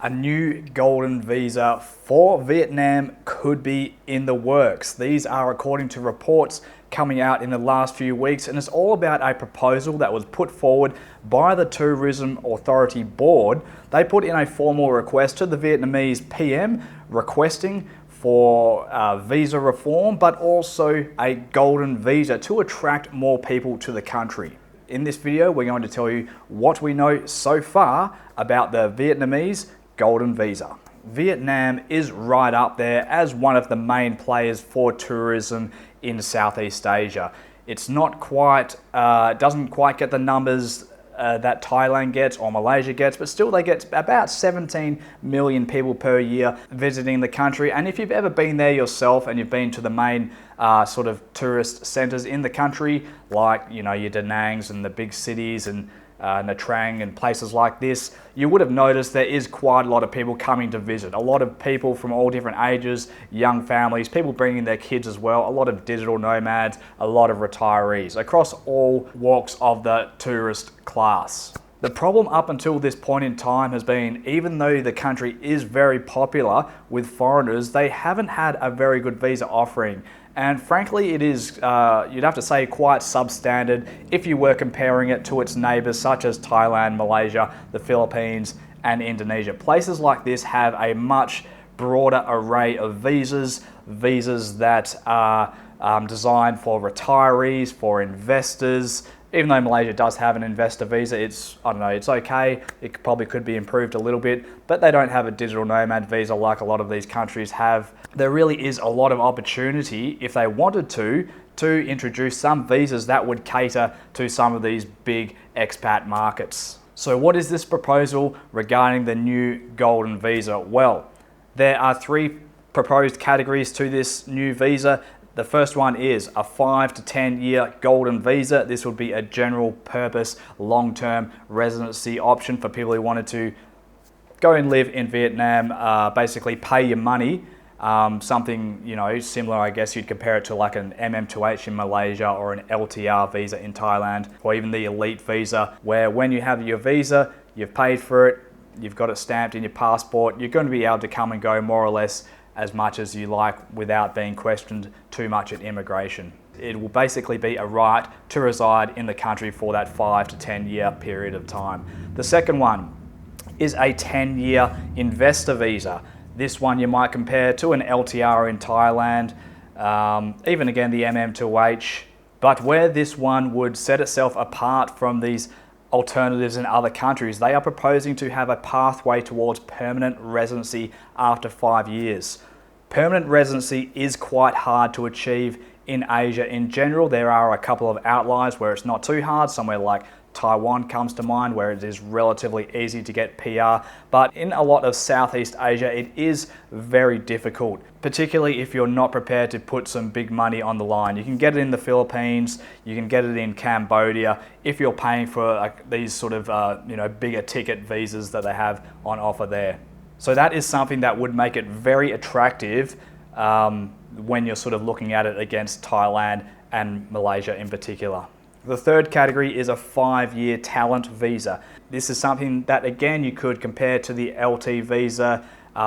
A new golden visa for Vietnam could be in the works. These are according to reports coming out in the last few weeks, and it's all about a proposal that was put forward by the Tourism Authority Board. They put in a formal request to the Vietnamese PM requesting for visa reform, but also a golden visa to attract more people to the country. In this video, we're going to tell you what we know so far about the Vietnamese golden visa. Vietnam is right up there as one of the main players for tourism in Southeast Asia. It's not quite, doesn't quite get the numbers that Thailand gets or Malaysia gets, but still they get about 17 million people per year visiting the country. And if you've ever been there yourself and you've been to the main sort of tourist centers in the country, like, you know, your Da Nangs and the big cities and Nha Trang and places like this, you would have noticed there is quite a lot of people coming to visit. A lot of people from all different ages, young families, people bringing their kids as well, a lot of digital nomads, a lot of retirees across all walks of the tourist class. The problem up until this point in time has been, even though the country is very popular with foreigners, they haven't had a very good visa offering. And frankly, it is, you'd have to say, quite substandard if you were comparing it to its neighbours such as Thailand, Malaysia, the Philippines and Indonesia. Places like this have a much broader array of visas that are designed for retirees, for investors. Even though Malaysia does have an investor visa, it's okay. It probably could be improved a little bit, but they don't have a digital nomad visa like a lot of these countries have. There really is a lot of opportunity, if they wanted to introduce some visas that would cater to some of these big expat markets. So what is this proposal regarding the new golden visa? Well, there are three proposed categories to this new visa. The first one is a 5 to 10 year golden visa. This would be a general purpose, long-term residency option for people who wanted to go and live in Vietnam, basically pay your money. Something, you know, similar, I guess you'd compare it to like an MM2H in Malaysia or an LTR visa in Thailand, or even the elite visa, where when you have your visa, you've paid for it, you've got it stamped in your passport, you're going to be able to come and go more or less as much as you like without being questioned too much at immigration. It will basically be a right to reside in the country for that 5 to 10 year period of time. The second one is a 10-year investor visa. This one you might compare to an LTR in Thailand, even again the MM2H, but where this one would set itself apart from these alternatives in other countries, they are proposing to have a pathway towards permanent residency after 5 years. Permanent residency is quite hard to achieve in Asia in general. There are a couple of outliers where it's not too hard. Somewhere like Taiwan comes to mind, where it is relatively easy to get PR, but in a lot of Southeast Asia it is very difficult, particularly if you're not prepared to put some big money on the line. You can get it in the Philippines, you can get it in Cambodia if you're paying for these sort of bigger ticket visas that they have on offer there. So that is something that would make it very attractive when you're sort of looking at it against Thailand and Malaysia in particular. The third category is a 5-year talent visa. This is something that, again, you could compare to the LT visa,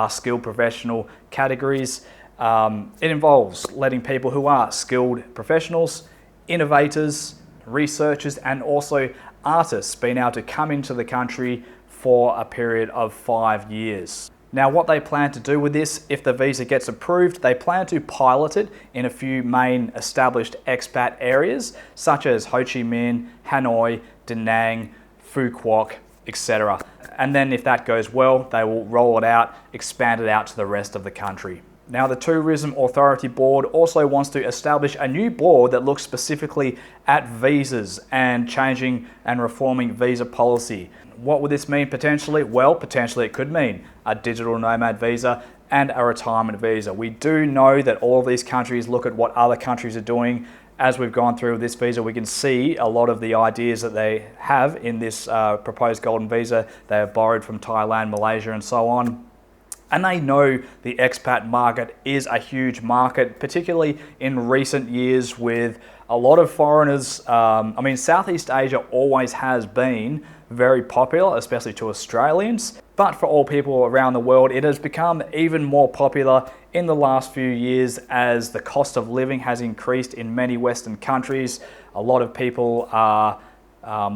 skilled professional categories. It involves letting people who are skilled professionals, innovators, researchers, and also artists being able to come into the country for a period of 5 years. Now, what they plan to do with this, if the visa gets approved, they plan to pilot it in a few main established expat areas, such as Ho Chi Minh, Hanoi, Da Nang, Phu Quoc, etc. And then if that goes well, they will roll it out, expand it out to the rest of the country. Now, the Tourism Authority Board also wants to establish a new board that looks specifically at visas and changing and reforming visa policy. What would this mean potentially? Well, potentially it could mean a digital nomad visa and a retirement visa. We do know that all of these countries look at what other countries are doing. As we've gone through this visa, we can see a lot of the ideas that they have in this proposed golden visa. They have borrowed from Thailand, Malaysia, and so on. And they know the expat market is a huge market, particularly in recent years with a lot of foreigners. I mean, Southeast Asia always has been very popular, especially to Australians. But for all people around the world, it has become even more popular in the last few years as the cost of living has increased in many Western countries. A lot of people are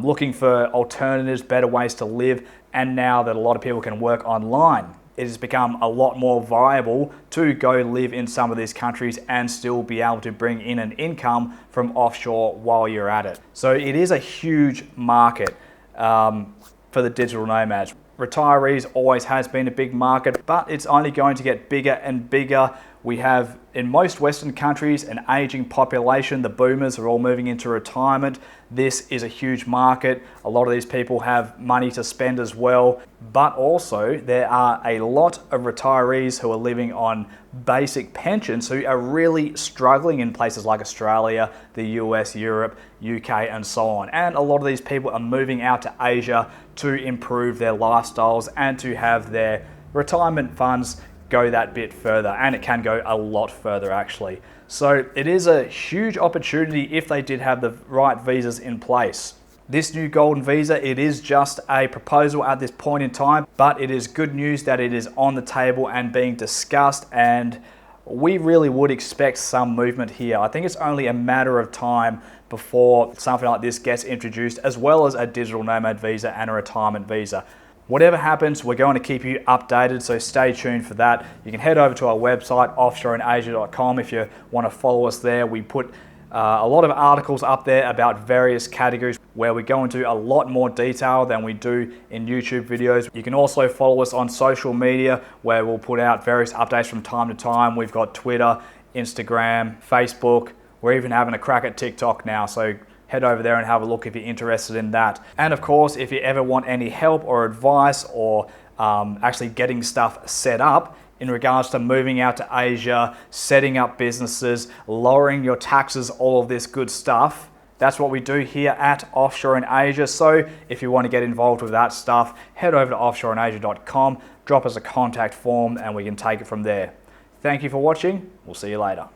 looking for alternatives, better ways to live. And now that a lot of people can work online, it has become a lot more viable to go live in some of these countries and still be able to bring in an income from offshore while you're at it. So it is a huge market for the digital nomads. Retirees always has been a big market, but it's only going to get bigger and bigger. We have, in most Western countries, an aging population. The boomers are all moving into retirement. This is a huge market. A lot of these people have money to spend as well. But also, there are a lot of retirees who are living on basic pensions who are really struggling in places like Australia, the US, Europe, UK, and so on. And a lot of these people are moving out to Asia to improve their lifestyles and to have their retirement funds go that bit further, and it can go a lot further actually. So it is a huge opportunity if they did have the right visas in place. This new golden visa, it is just a proposal at this point in time, but it is good news that it is on the table and being discussed, and we really would expect some movement here. I think it's only a matter of time before something like this gets introduced, as well as a digital nomad visa and a retirement visa. Whatever happens, we're going to keep you updated, so stay tuned for that. You can head over to our website, offshoreinasia.com, if you want to follow us there. We put a lot of articles up there about various categories where we go into a lot more detail than we do in YouTube videos. You can also follow us on social media where we'll put out various updates from time to time. We've got Twitter, Instagram, Facebook. We're even having a crack at TikTok now, so head over there and have a look if you're interested in that. And of course, if you ever want any help or advice or actually getting stuff set up in regards to moving out to Asia, setting up businesses, lowering your taxes, all of this good stuff, that's what we do here at Offshore in Asia. So if you want to get involved with that stuff, head over to offshoreinasia.com, drop us a contact form, and we can take it from there. Thank you for watching. We'll see you later.